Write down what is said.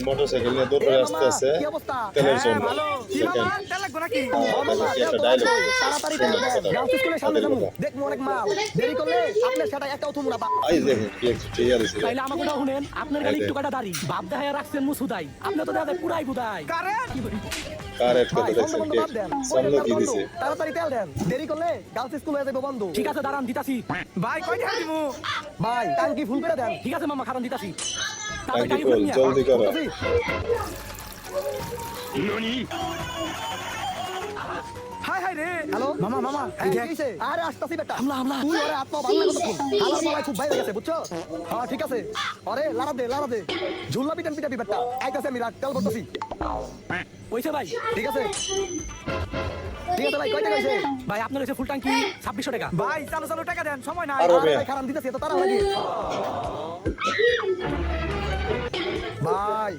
Motorcycle নিয়ে দৌড়ে আসতে আছে কি অবস্থা? তেলের জন্য ভালো। কি দেখেন মামা, তেল লাগবে নাকি? কি একটা ডায়লগ তাড়াতাড়ি তেল দেন। গার্লস স্কুলের সামনে যাবো। দেখবো অনেক মাল। দেরি করলে আপনার সেটা একটাও তুমরা বা। এই দেখেন কি একটা টিয়ার আছে তাইলে আমাকে ওটা শুনেন, আপনার গাড়ি একটু কাটা দাড়ি বাপ দেখায় রাখছেন মুসুদাই, আপনি তো দেখা পুরাই বুদাই। কারেন্ট। কার এড ভাই, কথা বন্ধ দেখছেন বন্ধ কি বাদ দেন। সামনে কি বন্ধ। দিছে তাড়াতাড়ি তেল দেন। দেরি করলে গার্লস স্কুল হয়ে যাবে বন্ধ। ঠিক আছে দাঁড়ান দিতাছি। ভাই কয় টাকা দিমু? ভাই টাঙ্কি ফুল করে দেন। ঠিক আছে মামা খারান দিতাছি। টাঙ্কি ফুল জলদি করো বলতেছি। হাই হাই রে। হ্যালো মামা মামা এই কি হইছে? আরে আসতাছি বেটা। হামলা, হামলা। তুই ওরে আত্মা বাংলা কথা বল। হালার মালাই খুব বাইরে গেছে বুঝছো? হ্যাঁ ঠিক আছে। আরে লারা দে। ঝুল্লা পিটান পিটাবি বেটা। আইতাছে আমি রাত তেল করতেছি। ওইছে ভাই। ঠিক আছে ভাই কয় টাকা হইছে? ভাই আপনার হচ্ছে ফুল ট্যাঙ্কি 2600 টাকা। ভাই চালু টাকা দেন সময় নাই। আরো আরে বে। ভাই খারাপ দিতেছি এত তারা লাগে। ভাই